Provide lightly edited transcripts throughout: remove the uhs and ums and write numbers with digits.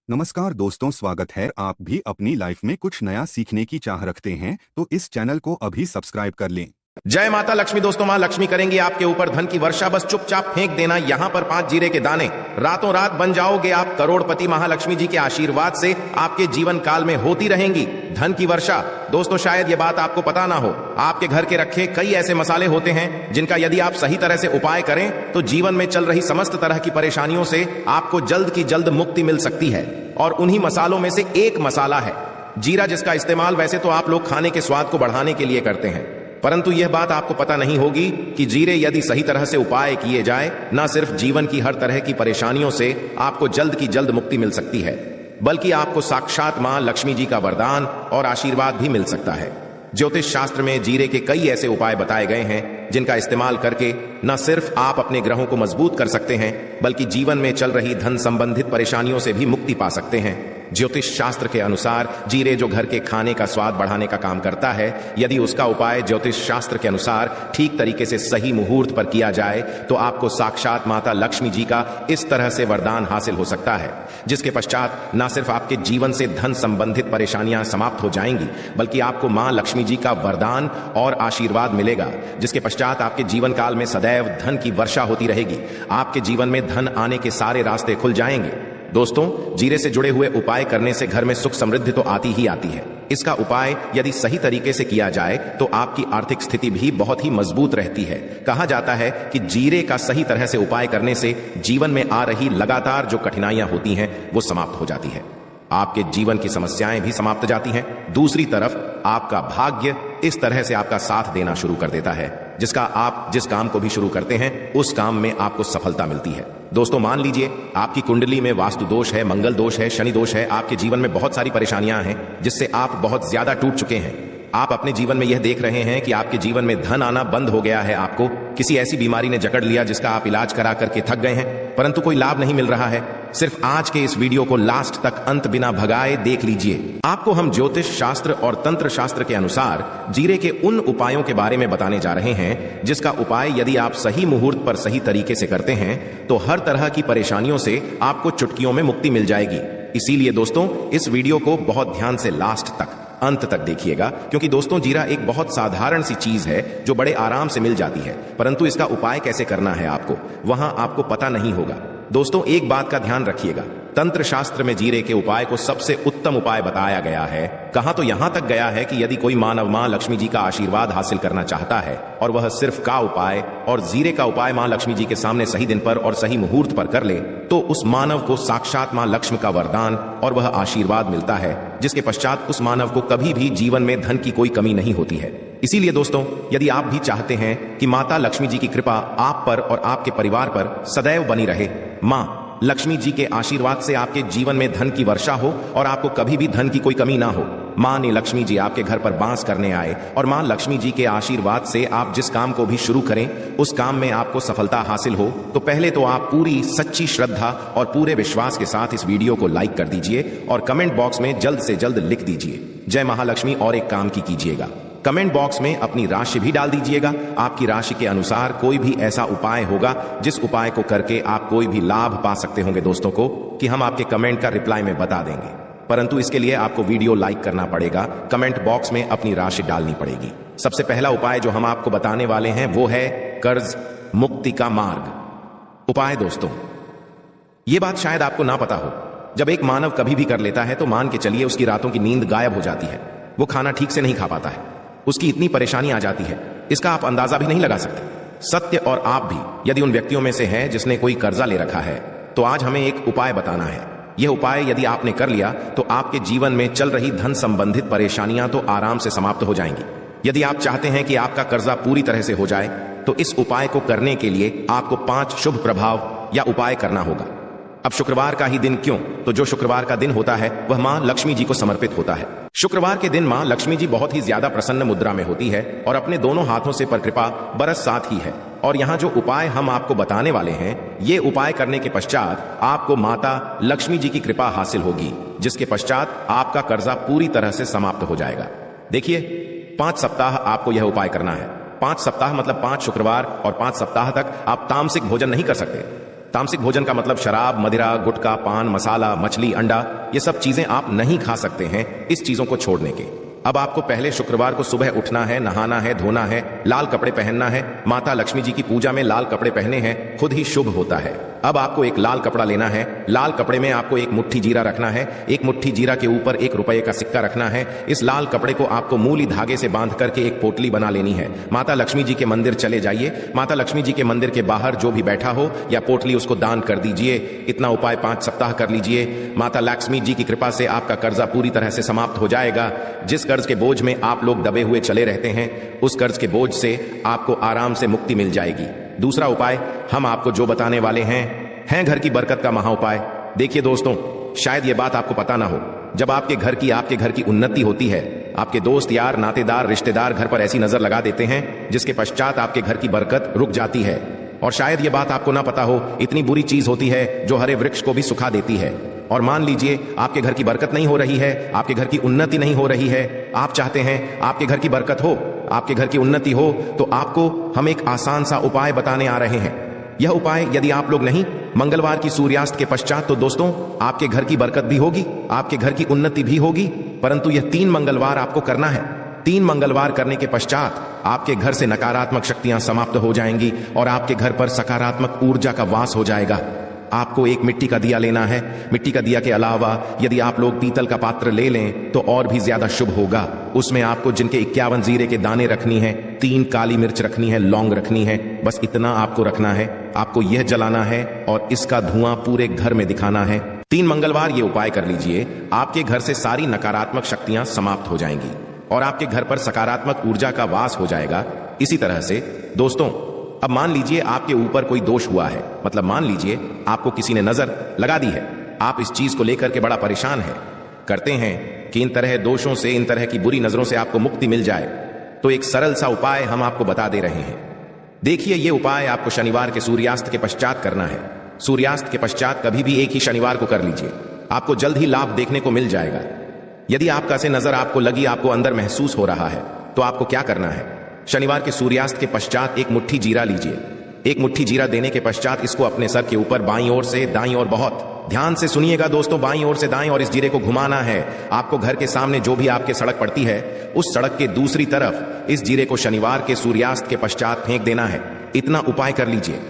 नमस्कार दोस्तों, स्वागत है। आप भी अपनी लाइफ में कुछ नया सीखने की चाह रखते हैं तो इस चैनल को अभी सब्सक्राइब कर लें। जय माता लक्ष्मी। दोस्तों, मां लक्ष्मी करेंगी आपके ऊपर धन की वर्षा। बस चुपचाप फेंक देना यहां पर 5 जीरे के दाने। रातों रात बन जाओगे आप करोड़पति। महालक्ष्मी जी के आशीर्वाद से आपके जीवन काल में होती रहेंगी धन की वर्षा। दोस्तों, शायद ये बात आपको पता ना हो, आपके घर के रखे कई ऐसे मसाले होते हैं जिनका यदि आप सही तरह से उपाय करें तो जीवन में चल रही समस्त तरह की परेशानियों से आपको जल्द की जल्द मुक्ति मिल सकती है। और उन्हीं मसालों में से एक मसाला है जीरा, जिसका इस्तेमाल वैसे तो आप लोग खाने के स्वाद को बढ़ाने के लिए करते हैं, परंतु यह बात आपको पता नहीं होगी कि जीरे यदि सही तरह से उपाय किए जाए, न सिर्फ जीवन की हर तरह की परेशानियों से आपको जल्द की जल्द मुक्ति मिल सकती है, बल्कि आपको साक्षात मां लक्ष्मी जी का वरदान और आशीर्वाद भी मिल सकता है। ज्योतिष शास्त्र में जीरे के कई ऐसे उपाय बताए गए हैं जिनका इस्तेमाल करके न सिर्फ आप अपने ग्रहों को मजबूत कर सकते हैं, बल्कि जीवन में चल रही धन संबंधित परेशानियों से भी मुक्ति पा सकते हैं। ज्योतिष शास्त्र के अनुसार जीरे जो घर के खाने का स्वाद बढ़ाने का काम करता है, यदि उसका उपाय ज्योतिष शास्त्र के अनुसार ठीक तरीके से सही मुहूर्त पर किया जाए तो आपको साक्षात माता लक्ष्मी जी का इस तरह से वरदान हासिल हो सकता है, जिसके पश्चात न सिर्फ आपके जीवन से धन संबंधित परेशानियां समाप्त हो जाएंगी, बल्कि आपको मां लक्ष्मी जी का वरदान और आशीर्वाद मिलेगा, जिसके पश्चात आपके जीवन काल में सदैव धन की वर्षा होती रहेगी। आपके जीवन में धन आने के सारे रास्ते खुल जाएंगे। दोस्तों, जीरे से जुड़े हुए उपाय करने से घर में सुख समृद्धि तो आती ही आती है। इसका उपाय यदि सही तरीके से किया जाए तो आपकी आर्थिक स्थिति भी बहुत ही मजबूत रहती है। कहा जाता है कि जीरे का सही तरह से उपाय करने से जीवन में आ रही लगातार जो कठिनाइयां होती हैं वो समाप्त हो जाती है। आपके जीवन की समस्याएं भी समाप्त जाती हैं। दूसरी तरफ आपका भाग्य इस तरह से आपका साथ देना शुरू कर देता है, जिसका आप जिस काम को भी शुरू करते हैं उस काम में आपको सफलता मिलती है। दोस्तों, मान लीजिए आपकी कुंडली में वास्तु दोष है, मंगल दोष है, शनि दोष है, आपके जीवन में बहुत सारी परेशानियां हैं जिससे आप बहुत ज्यादा टूट चुके हैं। आप अपने जीवन में यह देख रहे हैं कि आपके जीवन में धन आना बंद हो गया है, आपको किसी ऐसी बीमारी ने जकड़ लिया जिसका आप इलाज करा करके थक गए हैं, परंतु कोई लाभ नहीं मिल रहा है। सिर्फ आज के इस वीडियो को लास्ट तक अंत बिना भगाए देख लीजिए। आपको हम ज्योतिष शास्त्र और तंत्र शास्त्र के अनुसार जीरे के उन उपायों के बारे में बताने जा रहे हैं जिसका उपाय यदि आप सही मुहूर्त पर सही तरीके से करते हैं तो हर तरह की परेशानियों से आपको चुटकियों में मुक्ति मिल जाएगी। इसीलिए दोस्तों, इस वीडियो को बहुत ध्यान से लास्ट तक अंत तक देखिएगा, क्योंकि दोस्तों जीरा एक बहुत साधारण सी चीज है जो बड़े आराम से मिल जाती है, परंतु इसका उपाय कैसे करना है आपको वहां आपको पता नहीं होगा। दोस्तों, एक बात का ध्यान रखिएगा, तंत्र शास्त्र में जीरे के उपाय को सबसे उत्तम उपाय बताया गया है। कहा तो यहां तक गया है कि यदि कोई मानव मां लक्ष्मी जी का आशीर्वाद हासिल करना चाहता है और वह सिर्फ का उपाय और जीरे का उपाय मां लक्ष्मी जी के सामने सही दिन पर और सही मुहूर्त पर कर ले तो उस मानव को साक्षात मां लक्ष्मी का वरदान और वह आशीर्वाद मिलता है, जिसके पश्चात उस मानव को कभी भी जीवन में धन की कोई कमी नहीं होती है। इसीलिए दोस्तों, यदि आप भी चाहते हैं कि माता लक्ष्मी जी की कृपा आप पर और आपके परिवार पर सदैव बनी रहे, मां लक्ष्मी जी के आशीर्वाद से आपके जीवन में धन की वर्षा हो और आपको कभी भी धन की कोई कमी ना हो, मां ने लक्ष्मी जी आपके घर पर बांस करने आए और मां लक्ष्मी जी के आशीर्वाद से आप जिस काम को भी शुरू करें उस काम में आपको सफलता हासिल हो, तो पहले तो आप पूरी सच्ची श्रद्धा और पूरे विश्वास के साथ इस वीडियो को लाइक कर दीजिए और कमेंट बॉक्स में जल्द से जल्द लिख दीजिए जय महालक्ष्मी। और एक काम की कीजिएगा, कमेंट बॉक्स में अपनी राशि भी डाल दीजिएगा। आपकी राशि के अनुसार कोई भी ऐसा उपाय होगा जिस उपाय को करके आप कोई भी लाभ पा सकते होंगे दोस्तों को, कि हम आपके कमेंट का रिप्लाई में बता देंगे, परंतु इसके लिए आपको वीडियो लाइक करना पड़ेगा, कमेंट बॉक्स में अपनी राशि डालनी पड़ेगी। सबसे पहला उपाय जो हम आपको बताने वाले हैं वो है कर्ज मुक्ति का मार्ग उपाय। दोस्तों, यह बात शायद आपको ना पता हो, जब एक मानव कभी भी कर लेता है तो मान के चलिए उसकी रातों की नींद गायब हो जाती है, वो खाना ठीक से नहीं खा पाता है, उसकी इतनी परेशानी आ जाती है, इसका आप अंदाजा भी नहीं लगा सकते। सत्य और आप भी यदि उन व्यक्तियों में से हैं जिसने कोई कर्जा ले रखा है, तो आज हमें एक उपाय बताना है। यह उपाय यदि आपने कर लिया तो आपके जीवन में चल रही धन संबंधित परेशानियां तो आराम से समाप्त हो जाएंगी। यदि आप चाहते हैं कि आपका कर्जा पूरी तरह से हो जाए तो इस उपाय को करने के लिए आपको 5 शुभ प्रभाव या उपाय करना होगा। अब शुक्रवार का ही दिन क्यों, तो जो शुक्रवार का दिन होता है वह मां लक्ष्मी जी को समर्पित होता है। शुक्रवार के दिन मां लक्ष्मी जी बहुत ही ज्यादा प्रसन्न मुद्रा में होती है और अपने दोनों हाथों से पर कृपा बरस साथ ही है। और यहाँ जो उपाय हम आपको बताने वाले हैं, ये उपाय करने के पश्चात आपको माता लक्ष्मी जी की कृपा हासिल होगी, जिसके पश्चात आपका कर्जा पूरी तरह से समाप्त हो जाएगा। देखिए, 5 सप्ताह आपको यह उपाय करना है। 5 सप्ताह मतलब 5 शुक्रवार और 5 सप्ताह तक आप तामसिक भोजन नहीं कर सकते। तामसिक भोजन का मतलब शराब, मदिरा, गुटखा, पान, मसाला, मछली, अंडा, ये सब चीजें आप नहीं खा सकते हैं इस चीजों को छोड़ने के। अब आपको पहले शुक्रवार को सुबह उठना है, नहाना है, धोना है, लाल कपड़े पहनना है, माता लक्ष्मी जी की पूजा में लाल कपड़े पहने हैं खुद ही शुभ होता है। अब आपको एक लाल कपड़ा लेना है, लाल कपड़े में आपको एक मुट्ठी जीरा रखना है, एक मुट्ठी जीरा के ऊपर 1 रुपए का सिक्का रखना है। इस लाल कपड़े को आपको मूली धागे से बांध करके एक पोटली बना लेनी है। माता लक्ष्मी जी के मंदिर चले जाइए, माता लक्ष्मी जी के मंदिर के बाहर जो भी बैठा हो या पोटली उसको दान कर दीजिए। इतना उपाय 5 सप्ताह कर लीजिए। माता लक्ष्मी जी की कृपा से आपका कर्जा पूरी तरह से समाप्त हो जाएगा। जिस कर्ज के बोझ में आप लोग दबे हुए चले रहते हैं, उस कर्ज के बोझ से आपको आराम से मुक्ति मिल जाएगी। दूसरा उपाय हम आपको जो बताने वाले हैं घर की बरकत का महा उपाय। देखिए दोस्तों, शायद ये बात आपको पता ना हो, जब आपके घर की उन्नति होती है, आपके दोस्त यार नातेदार रिश्तेदार घर पर ऐसी नजर लगा देते हैं जिसके पश्चात आपके घर की बरकत रुक जाती है। और शायद ये बात आपको ना पता हो, इतनी बुरी चीज होती है जो हरे वृक्ष को भी सुखा देती है। और मान लीजिए आपके घर की बरकत नहीं हो रही है, आपके घर की उन्नति नहीं हो रही है, आप चाहते हैं आपके घर की बरकत हो, आपके घर की उन्नति हो, तो आपको हम एक आसान सा उपाय बताने आ रहे हैं। यह उपाय यदि आप लोग नहीं मंगलवार की सूर्यास्त के पश्चात, तो दोस्तों आपके घर की बरकत भी होगी, आपके घर की उन्नति भी होगी, परंतु यह 3 मंगलवार आपको करना है। 3 मंगलवार करने के पश्चात आपके घर से नकारात्मक शक्तियां समाप्त हो जाएंगी और आपके घर पर सकारात्मक ऊर्जा का वास हो जाएगा। आपको एक मिट्टी का दिया लेना है। मिट्टी का दिया के अलावा यदि आप लोग पीतल का पात्र ले लें तो और भी ज्यादा शुभ होगा। उसमें आपको जिनके 51 जीरे के दाने रखनी है, 3 काली मिर्च रखनी है, लौंग रखनी है, बस इतना आपको रखना है। आपको यह जलाना है और इसका धुआं पूरे घर में दिखाना है। 3 मंगलवार ये उपाय कर लीजिए, आपके घर से सारी नकारात्मक शक्तियां समाप्त हो जाएंगी और आपके घर पर सकारात्मक ऊर्जा का वास हो जाएगा। इसी तरह से दोस्तों, अब मान लीजिए आपके ऊपर कोई दोष हुआ है, मतलब मान लीजिए आपको किसी ने नजर लगा दी है, आप इस चीज को लेकर के बड़ा परेशान है, करते हैं कि इन तरह दोषों से, इन तरह की बुरी नजरों से आपको मुक्ति मिल जाए, तो एक सरल सा उपाय हम आपको बता दे रहे हैं। देखिए, ये उपाय आपको शनिवार के सूर्यास्त के पश्चात करना है। सूर्यास्त के पश्चात कभी भी एक ही शनिवार को कर लीजिए, आपको जल्द ही लाभ देखने को मिल जाएगा। यदि आपका से नजर आपको लगी, आपको अंदर महसूस हो रहा है, तो आपको क्या करना है, शनिवार के सूर्यास्त के पश्चात 1 मुट्ठी जीरा लीजिए। 1 मुट्ठी जीरा देने के पश्चात इसको अपने सर के ऊपर बाईं ओर से दाईं ओर, बहुत ध्यान से सुनिएगा दोस्तों, बाईं ओर से दाईं ओर इस जीरे को घुमाना है। आपको घर के सामने जो भी आपके सड़क पड़ती है, उस सड़क के दूसरी तरफ इस जीरे को शनिवार के सूर्यास्त के पश्चात फेंक देना है। इतना उपाय कर लीजिए।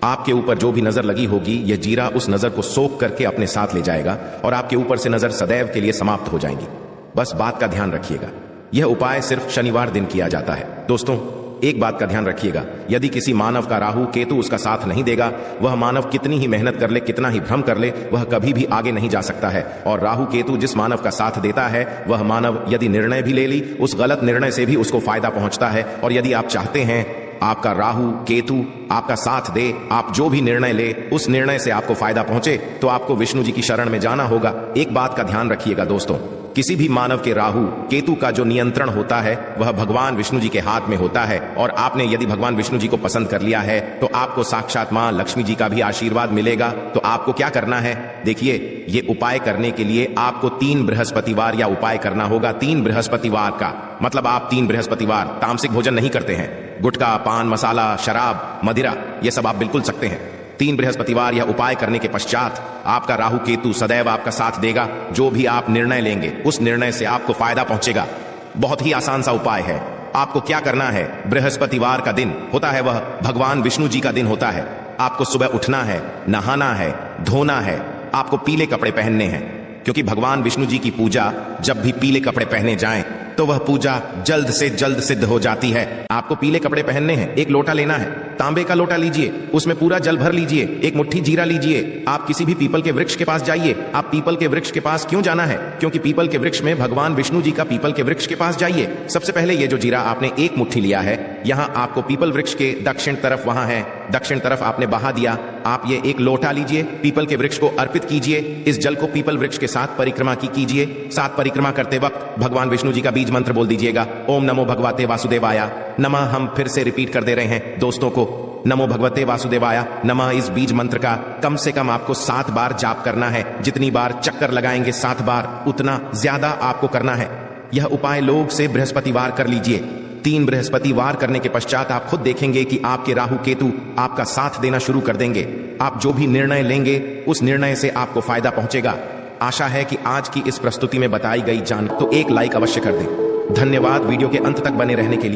आपके ऊपर जो भी नजर लगी होगी, यह जीरा उस नजर को सोख करके अपने साथ ले जाएगा और आपके ऊपर से नजर सदैव के लिए समाप्त हो जाएंगी। बस बात का ध्यान रखिएगा, यह उपाय सिर्फ शनिवार दिन किया जाता है। दोस्तों, एक बात का ध्यान रखिएगा, यदि किसी मानव का राहु केतु उसका साथ नहीं देगा, वह मानव कितनी ही मेहनत कर ले, कितना ही भ्रम कर ले, वह कभी भी आगे नहीं जा सकता है। और राहु केतु जिस मानव का साथ देता है, वह मानव यदि निर्णय भी ले ली, उस गलत निर्णय से भी उसको फायदा पहुंचता है। और यदि आप चाहते हैं आपका राहु केतु आपका साथ दे, आप जो भी निर्णय ले उस निर्णय से आपको फायदा पहुंचे, तो आपको विष्णु जी की शरण में जाना होगा। एक बात का ध्यान रखिएगा दोस्तों, किसी भी मानव के राहु केतु का जो नियंत्रण होता है वह भगवान विष्णु जी के हाथ में होता है। और आपने यदि भगवान विष्णु जी को पसंद कर लिया है, तो आपको साक्षात मां लक्ष्मी जी का भी आशीर्वाद मिलेगा। तो आपको क्या करना है, देखिए, ये उपाय करने के लिए आपको 3 बृहस्पतिवार या उपाय करना होगा। 3 बृहस्पतिवार का मतलब आप 3 बृहस्पतिवार तामसिक भोजन नहीं करते हैं, गुटखा, पान, मसाला, शराब, मदिरा, ये सब आप बिल्कुल सकते हैं। 3 बृहस्पतिवार यह उपाय करने के पश्चात आपका राहु केतु सदैव आपका साथ देगा। जो भी आप निर्णय लेंगे उस निर्णय से आपको फायदा पहुंचेगा। बहुत ही आसान सा उपाय है। आपको क्या करना है, बृहस्पतिवार का दिन होता है वह भगवान विष्णु जी का दिन होता है। आपको सुबह उठना है, नहाना है, धोना है, आपको पीले कपड़े पहनने हैं, क्योंकि भगवान विष्णु जी की पूजा जब भी पीले कपड़े पहने जाएं तो वह पूजा जल्द से जल्द सिद्ध हो जाती है। आपको पीले कपड़े पहनने हैं, एक लोटा लेना है, तांबे का लोटा लीजिए, उसमें पूरा जल भर लीजिए, 1 मुट्ठी जीरा लीजिए। आप किसी भी पीपल के वृक्ष के पास जाइए। आप पीपल के वृक्ष के पास क्यों जाना है, क्योंकि पीपल के वृक्ष में भगवान विष्णु जी का पीपल के वृक्ष के पास जाइए। सबसे पहले ये जो जीरा आपने 1 मुट्ठी लिया है, यहाँ आपको पीपल वृक्ष के दक्षिण तरफ, वहां है दक्षिण तरफ आपने बहा दिया। आप ये 1 लोटा लीजिए, पीपल के वृक्ष को अर्पित कीजिए। इस जल को पीपल वृक्ष के साथ परिक्रमा की कीजिए। साथ परिक्रमा करते वक्त भगवान विष्णु जी का बीज मंत्र बोल दीजिएगा, ओम नमो भगवते वासुदेवाय नमः। हम फिर से रिपीट कर दे रहे हैं दोस्तों को, नमो भगवते वासुदेवाय नमः। इस बीज मंत्र का कम से कम आपको 7 बार जाप करना है। जितनी बार चक्कर लगाएंगे 7 बार, उतना ज्यादा आपको करना है। यह उपाय लोग से बृहस्पतिवार कर लीजिए। 3 बृहस्पतिवार करने के पश्चात आप खुद देखेंगे कि आपके राहु केतु आपका साथ देना शुरू कर देंगे। आप जो भी निर्णय लेंगे उस निर्णय से आपको फायदा पहुंचेगा। आशा है कि आज की इस प्रस्तुति में बताई गई जान तो एक लाइक अवश्य कर दें। धन्यवाद वीडियो के अंत तक बने रहने के लिए।